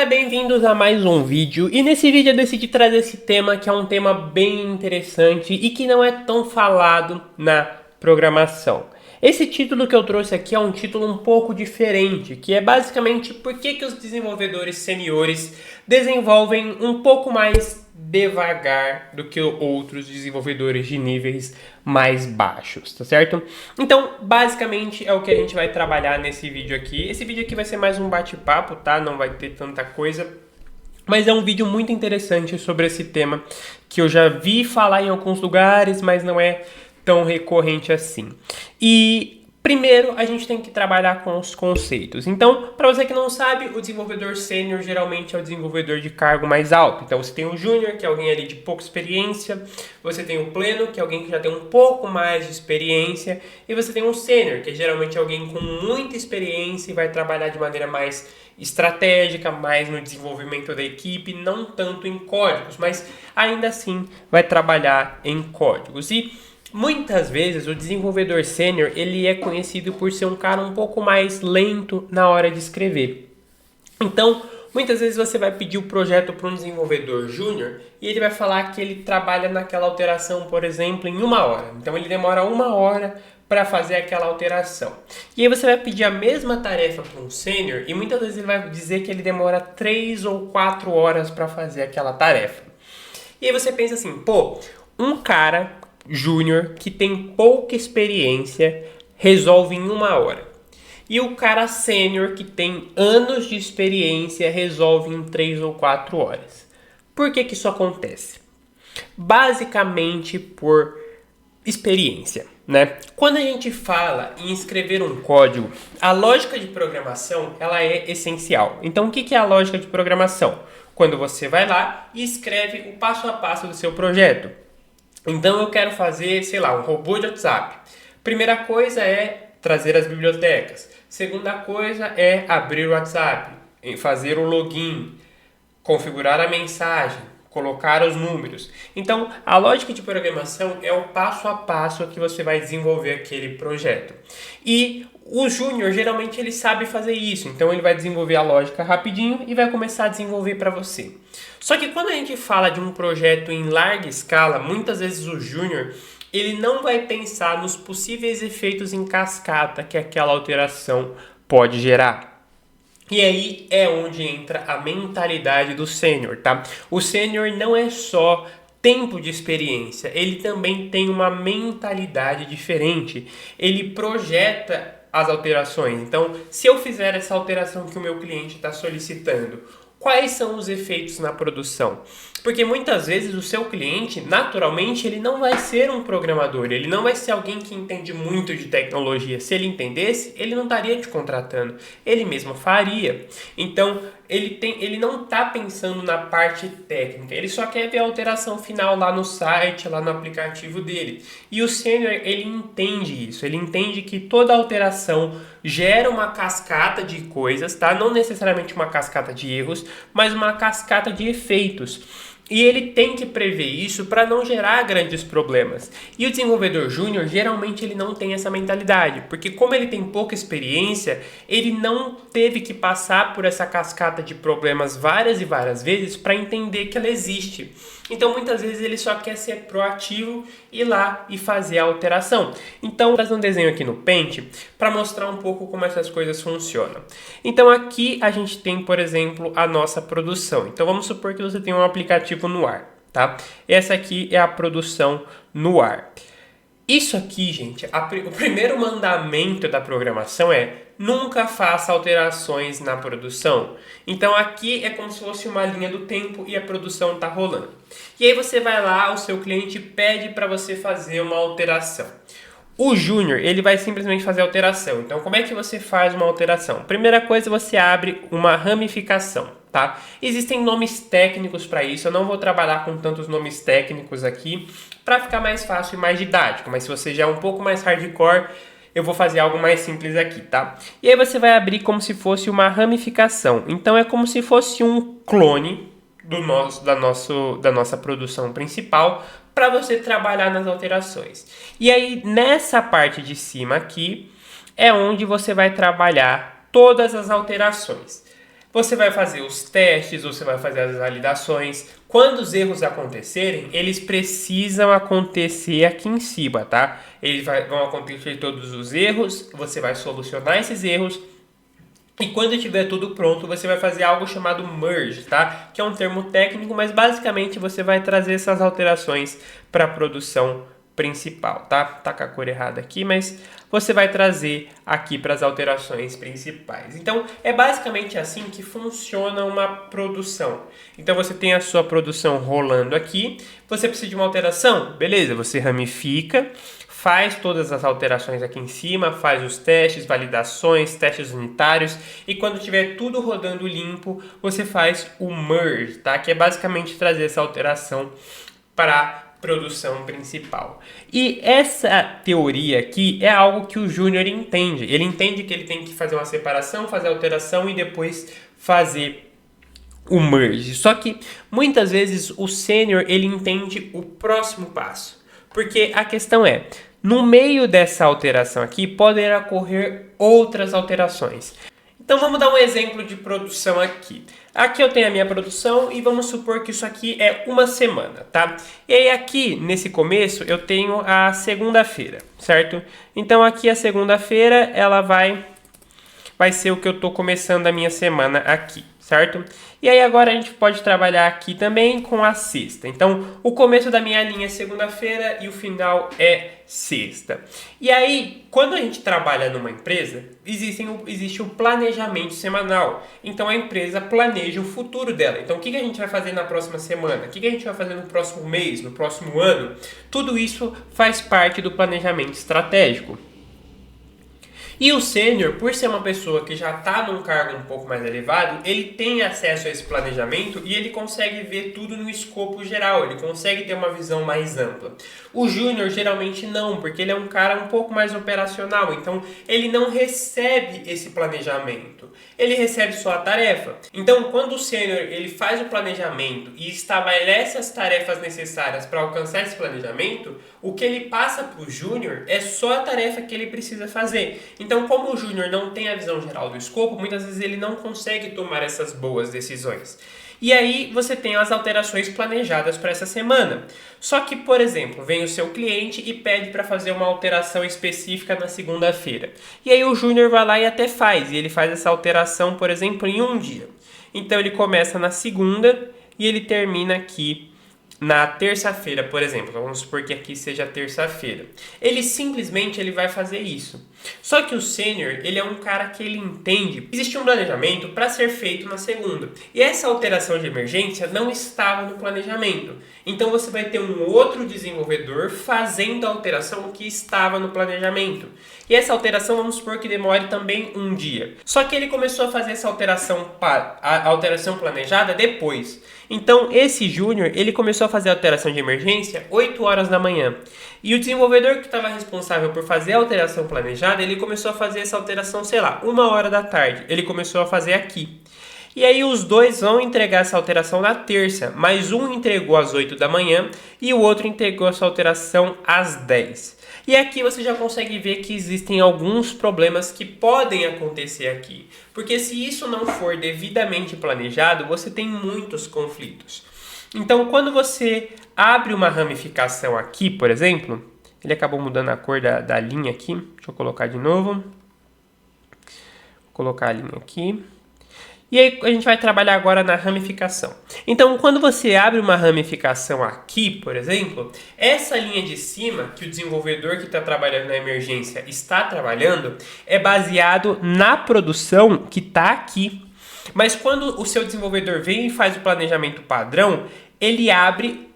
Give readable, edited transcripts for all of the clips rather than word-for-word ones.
bem-vindos a mais um vídeo. E nesse vídeo eu decidi trazer esse tema que é um tema bem interessante e que não é tão falado na programação. Esse título que eu trouxe aqui é um título um pouco diferente, que é basicamente por que os desenvolvedores seniores desenvolvem um pouco mais devagar do que outros desenvolvedores de níveis mais baixos, tá certo? Então, basicamente é o que a gente vai trabalhar nesse vídeo aqui. Esse vídeo aqui vai ser mais um bate-papo, tá? Não vai ter tanta coisa, mas é um vídeo muito interessante sobre esse tema que eu já vi falar em alguns lugares, mas não é tão recorrente assim. E primeiro a gente tem que trabalhar com os conceitos. Então, para você que não sabe, o desenvolvedor sênior geralmente é o desenvolvedor de cargo mais alto. Então você tem o júnior, que é alguém ali de pouca experiência, você tem o pleno, que é alguém que já tem um pouco mais de experiência, e você tem o sênior, que geralmente é alguém com muita experiência e vai trabalhar de maneira mais estratégica, mais no desenvolvimento da equipe, não tanto em códigos, mas ainda assim vai trabalhar em códigos. E muitas vezes o desenvolvedor sênior ele é conhecido por ser um cara um pouco mais lento na hora de escrever. Então, muitas vezes você vai pedir o projeto para um desenvolvedor júnior e ele vai falar que ele trabalha naquela alteração, por exemplo, em 1 hora. Então, ele demora 1 hora para fazer aquela alteração. E aí você vai pedir a mesma tarefa para um sênior e muitas vezes ele vai dizer que ele demora 3 ou 4 horas para fazer aquela tarefa. E aí você pensa assim, pô, um cara júnior que tem pouca experiência resolve em 1 hora. E o cara sênior que tem anos de experiência resolve em 3 ou 4 horas. Por que isso acontece? Basicamente por experiência, né? Quando a gente fala em escrever um código, a lógica de programação ela é essencial. Então, o que é a lógica de programação? Quando você vai lá e escreve o passo a passo do seu projeto. Então eu quero fazer, sei lá, um robô de WhatsApp. Primeira coisa é trazer as bibliotecas. Segunda coisa é abrir o WhatsApp, fazer o login, configurar a mensagem, colocar os números. Então a lógica de programação é o passo a passo que você vai desenvolver aquele projeto. E o júnior geralmente ele sabe fazer isso, então ele vai desenvolver a lógica rapidinho e vai começar a desenvolver para você. Só que quando a gente fala de um projeto em larga escala, muitas vezes o júnior ele não vai pensar nos possíveis efeitos em cascata que aquela alteração pode gerar. E aí é onde entra a mentalidade do sênior, tá? O sênior não é só tempo de experiência, ele também tem uma mentalidade diferente. Ele projeta as alterações. Então, se eu fizer essa alteração que o meu cliente está solicitando, quais são os efeitos na produção? Porque muitas vezes o seu cliente, naturalmente, ele não vai ser um programador, ele não vai ser alguém que entende muito de tecnologia. Se ele entendesse, ele não estaria te contratando, ele mesmo faria. Então, ele não está pensando na parte técnica, ele só quer ver a alteração final lá no site, lá no aplicativo dele. E o sênior, ele entende isso, ele entende que toda alteração gera uma cascata de coisas, tá? Não necessariamente uma cascata de erros, mas uma cascata de efeitos. E ele tem que prever isso para não gerar grandes problemas. E o desenvolvedor júnior, geralmente, ele não tem essa mentalidade. Porque como ele tem pouca experiência, ele não teve que passar por essa cascata de problemas várias e várias vezes para entender que ela existe. Então, muitas vezes, ele só quer ser proativo, ir lá e fazer a alteração. Então, vou fazer um desenho aqui no Paint para mostrar um pouco como essas coisas funcionam. Então, aqui a gente tem, por exemplo, a nossa produção. Então, vamos supor que você tem um aplicativo no ar, tá? Essa aqui é a produção no ar. Isso aqui, gente, o primeiro mandamento da programação é nunca faça alterações na produção. Então aqui é como se fosse uma linha do tempo e a produção está rolando. E aí você vai lá, o seu cliente pede para você fazer uma alteração. O júnior, ele vai simplesmente fazer alteração. Então, como é que você faz uma alteração? Primeira coisa, você abre uma ramificação, tá? Existem nomes técnicos para isso. Eu não vou trabalhar com tantos nomes técnicos aqui para ficar mais fácil e mais didático. Mas se você já é um pouco mais hardcore, eu vou fazer algo mais simples aqui, tá? E aí você vai abrir como se fosse uma ramificação. Então, é como se fosse um clone da nossa produção principal para você trabalhar nas alterações. E aí, nessa parte de cima aqui, é onde você vai trabalhar todas as alterações. Você vai fazer os testes, você vai fazer as validações. Quando os erros acontecerem, eles precisam acontecer aqui em cima, tá? Vão acontecer todos os erros, você vai solucionar esses erros. E quando tiver tudo pronto, você vai fazer algo chamado merge, tá? Que é um termo técnico, mas basicamente você vai trazer essas alterações para a produção principal, tá? Tá com a cor errada aqui, mas você vai trazer aqui para as alterações principais. Então, é basicamente assim que funciona uma produção. Então, você tem a sua produção rolando aqui, você precisa de uma alteração? Beleza, você ramifica, faz todas as alterações aqui em cima, faz os testes, validações, testes unitários e quando tiver tudo rodando limpo, você faz o merge, tá? Que é basicamente trazer essa alteração para a produção principal. E essa teoria aqui é algo que o Júnior entende. Ele entende que ele tem que fazer uma separação, fazer a alteração e depois fazer o merge. Só que muitas vezes o sênior ele entende o próximo passo. Porque a questão é, no meio dessa alteração aqui, podem ocorrer outras alterações. Então vamos dar um exemplo de produção aqui. Aqui eu tenho a minha produção e vamos supor que isso aqui é uma semana, tá? E aí aqui, nesse começo, eu tenho a segunda-feira, certo? Então aqui a segunda-feira, ela vai ser o que eu estou começando a minha semana aqui, certo? E aí agora a gente pode trabalhar aqui também com a sexta. Então, o começo da minha linha é segunda-feira e o final é sexta. E aí, quando a gente trabalha numa empresa, existe o planejamento semanal. Então, a empresa planeja o futuro dela. Então, o que a gente vai fazer na próxima semana? O que a gente vai fazer no próximo mês, no próximo ano? Tudo isso faz parte do planejamento estratégico. E o sênior, por ser uma pessoa que já está num cargo um pouco mais elevado, ele tem acesso a esse planejamento e ele consegue ver tudo no escopo geral, ele consegue ter uma visão mais ampla. O júnior geralmente não, porque ele é um cara um pouco mais operacional, então ele não recebe esse planejamento, ele recebe só a tarefa. Então quando o sênior ele faz o planejamento e estabelece as tarefas necessárias para alcançar esse planejamento, o que ele passa para o júnior é só a tarefa que ele precisa fazer. Então, como o júnior não tem a visão geral do escopo, muitas vezes ele não consegue tomar essas boas decisões. E aí você tem as alterações planejadas para essa semana. Só que, por exemplo, vem o seu cliente e pede para fazer uma alteração específica na segunda-feira. E aí o júnior vai lá e até faz. E ele faz essa alteração, por exemplo, em um dia. Então ele começa na segunda e ele termina aqui na terça-feira, por exemplo. Vamos supor que aqui seja terça-feira. Ele simplesmente vai fazer isso. Só que o sênior, ele é um cara que ele entende. Existe um planejamento para ser feito na segunda. E essa alteração de emergência não estava no planejamento. Então você vai ter um outro desenvolvedor fazendo a alteração que estava no planejamento. E essa alteração, vamos supor que demore também um dia. Só que ele começou a fazer essa a alteração planejada depois. Então esse júnior, ele começou a fazer a alteração de emergência 8 horas da manhã. E o desenvolvedor que estava responsável por fazer a alteração planejada, ele começou a fazer essa alteração, 1 hora da tarde. Ele começou a fazer aqui. E aí os dois vão entregar essa alteração na terça, mas um entregou às 8 da manhã e o outro entregou essa alteração às 10. E aqui você já consegue ver que existem alguns problemas que podem acontecer aqui. Porque se isso não for devidamente planejado, você tem muitos conflitos. Então, quando você abre uma ramificação aqui, por exemplo, ele acabou mudando a cor da linha aqui. Deixa eu colocar de novo. Vou colocar a linha aqui. E aí a gente vai trabalhar agora na ramificação. Então, quando você abre uma ramificação aqui, por exemplo, essa linha de cima, que o desenvolvedor que está trabalhando na emergência está trabalhando, é baseado na produção que está aqui. Mas quando o seu desenvolvedor vem e faz o planejamento padrão, ele abre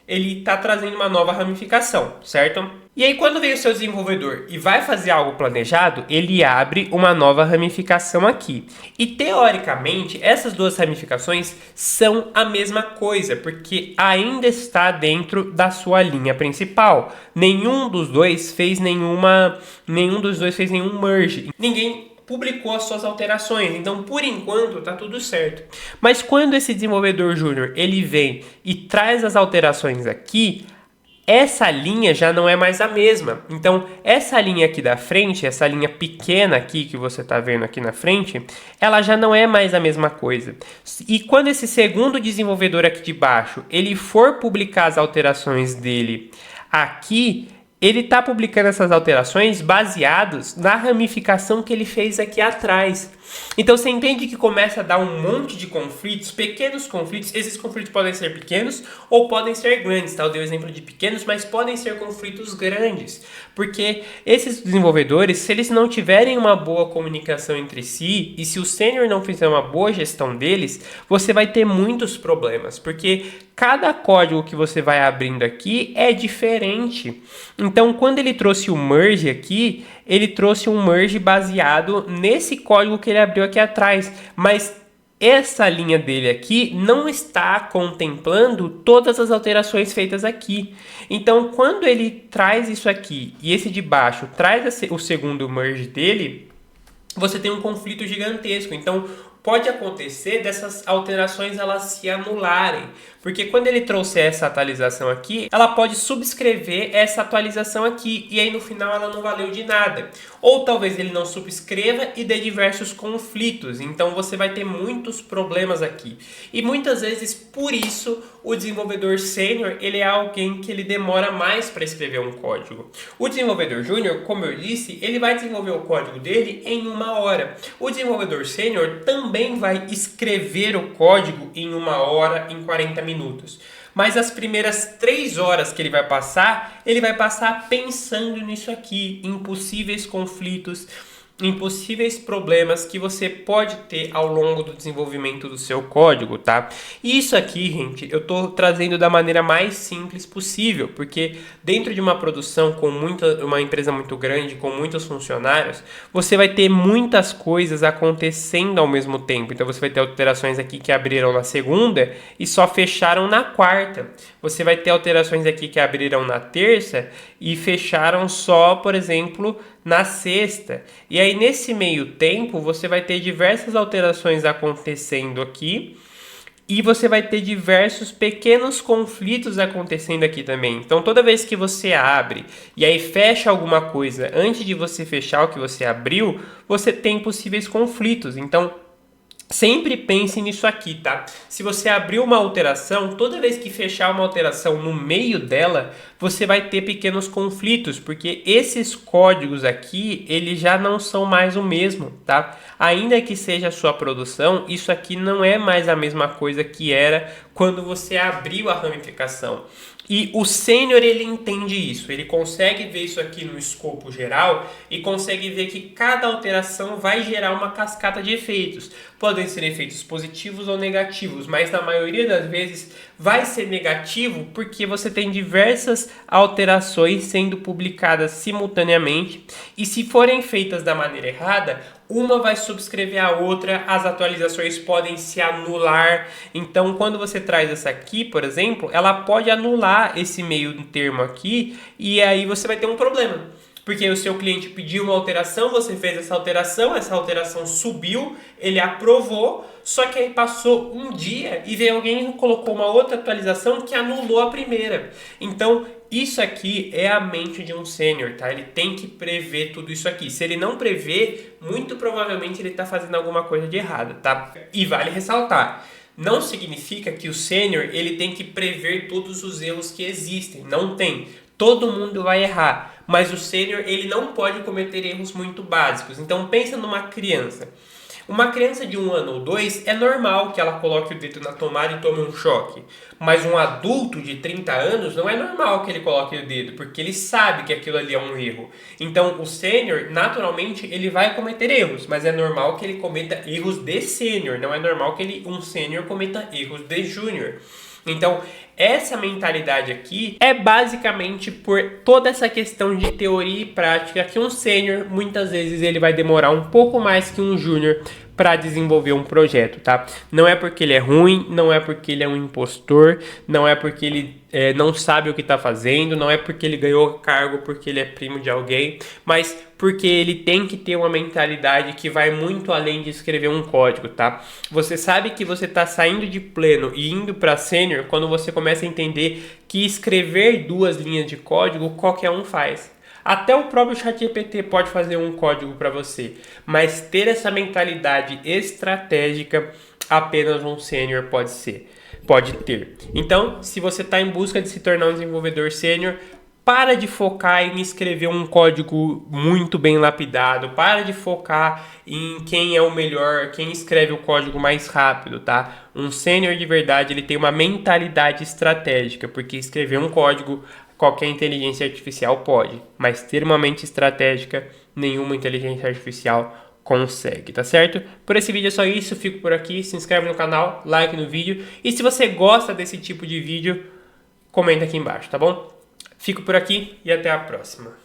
ele está trazendo uma nova ramificação, certo? E aí quando vem o seu desenvolvedor e vai fazer algo planejado, ele abre uma nova ramificação aqui. E teoricamente, essas duas ramificações são a mesma coisa, porque ainda está dentro da sua linha principal. Nenhum dos dois fez nenhum merge. Ninguém publicou as suas alterações, então por enquanto tá tudo certo. Mas quando esse desenvolvedor júnior ele vem e traz as alterações aqui, essa linha já não é mais a mesma. Então, essa linha aqui da frente, essa linha pequena aqui que você está vendo aqui na frente, ela já não é mais a mesma coisa. E quando esse segundo desenvolvedor aqui de baixo, ele for publicar as alterações dele aqui, ele está publicando essas alterações baseados na ramificação que ele fez aqui atrás. Então você entende que começa a dar um monte de conflitos, pequenos conflitos. Esses conflitos podem ser pequenos ou podem ser grandes, tá? Eu dei o exemplo de pequenos, mas podem ser conflitos grandes. Porque esses desenvolvedores, se eles não tiverem uma boa comunicação entre si, e se o sênior não fizer uma boa gestão deles, você vai ter muitos problemas. Porque cada código que você vai abrindo aqui é diferente. Então, quando ele trouxe o merge aqui, ele trouxe um merge baseado nesse código que ele abriu aqui atrás. Mas essa linha dele aqui não está contemplando todas as alterações feitas aqui. Então, quando ele traz isso aqui e esse de baixo traz o segundo merge dele, você tem um conflito gigantesco. Então, pode acontecer dessas alterações elas se anularem, porque quando ele trouxer essa atualização aqui, ela pode subscrever essa atualização aqui, e aí no final ela não valeu de nada. Ou talvez ele não subscreva e dê diversos conflitos, então você vai ter muitos problemas aqui. E muitas vezes, por isso, o desenvolvedor sênior, ele é alguém que ele demora mais para escrever um código. O desenvolvedor júnior, como eu disse, ele vai desenvolver o código dele em 1 hora. O desenvolvedor sênior também vai escrever o código em 1 hora, em 40 minutos. Mas as primeiras 3 horas que ele vai passar pensando nisso aqui, em possíveis conflitos, em possíveis problemas que você pode ter ao longo do desenvolvimento do seu código, tá? E isso aqui, gente, eu tô trazendo da maneira mais simples possível, porque dentro de uma produção com uma empresa muito grande, com muitos funcionários, você vai ter muitas coisas acontecendo ao mesmo tempo. Então você vai ter alterações aqui que abriram na segunda e só fecharam na quarta. Você vai ter alterações aqui que abriram na terça e fecharam só, por exemplo, na sexta. E aí nesse meio tempo você vai ter diversas alterações acontecendo aqui e você vai ter diversos pequenos conflitos acontecendo aqui também. Então toda vez que você abre e aí fecha alguma coisa antes de você fechar o que você abriu, você tem possíveis conflitos. Então sempre pense nisso aqui, tá? Se você abrir uma alteração, toda vez que fechar uma alteração no meio dela, você vai ter pequenos conflitos, porque esses códigos aqui, eles já não são mais o mesmo, tá? Ainda que seja a sua produção, isso aqui não é mais a mesma coisa que era quando você abriu a ramificação. E o sênior, ele entende isso, ele consegue ver isso aqui no escopo geral e consegue ver que cada alteração vai gerar uma cascata de efeitos. Podem ser efeitos positivos ou negativos, mas na maioria das vezes vai ser negativo porque você tem diversas alterações sendo publicadas simultaneamente e se forem feitas da maneira errada, uma vai subscrever a outra, as atualizações podem se anular. Então, quando você traz essa aqui, por exemplo, ela pode anular esse meio termo aqui e aí você vai ter um problema. Porque o seu cliente pediu uma alteração, você fez essa alteração subiu, ele aprovou, só que aí passou um dia e veio alguém e colocou uma outra atualização que anulou a primeira. Então, isso aqui é a mente de um sênior, tá? Ele tem que prever tudo isso aqui. Se ele não prever, muito provavelmente ele está fazendo alguma coisa de errado, tá? E vale ressaltar, não significa que o sênior ele tem que prever todos os erros que existem. Não tem. Todo mundo vai errar. Mas o sênior ele não pode cometer erros muito básicos. Então pensa numa criança. Uma criança de 1 ano ou 2 é normal que ela coloque o dedo na tomada e tome um choque. Mas um adulto de 30 anos não é normal que ele coloque o dedo, porque ele sabe que aquilo ali é um erro. Então o sênior, naturalmente, ele vai cometer erros, mas é normal que ele cometa erros de sênior, não é normal que um sênior cometa erros de júnior. Então, essa mentalidade aqui é basicamente por toda essa questão de teoria e prática que um sênior, muitas vezes, ele vai demorar um pouco mais que um júnior para desenvolver um projeto, tá? Não é porque ele é ruim, não é porque ele é um impostor, não é porque ele não sabe o que está fazendo, não é porque ele ganhou cargo porque ele é primo de alguém, mas porque ele tem que ter uma mentalidade que vai muito além de escrever um código, tá? Você sabe que você está saindo de pleno e indo para sênior quando você começa a entender que escrever 2 linhas de código qualquer um faz. Até o próprio ChatGPT pode fazer um código para você, mas ter essa mentalidade estratégica apenas um sênior pode ter. Então, se você está em busca de se tornar um desenvolvedor sênior, para de focar em escrever um código muito bem lapidado, para de focar em quem é o melhor, quem escreve o código mais rápido, tá? Um sênior de verdade, ele tem uma mentalidade estratégica, porque escrever um código qualquer inteligência artificial pode, mas ter uma mente estratégica, nenhuma inteligência artificial consegue, tá certo? Por esse vídeo é só isso, fico por aqui, se inscreve no canal, like no vídeo, e se você gosta desse tipo de vídeo, comenta aqui embaixo, tá bom? Fico por aqui e até a próxima.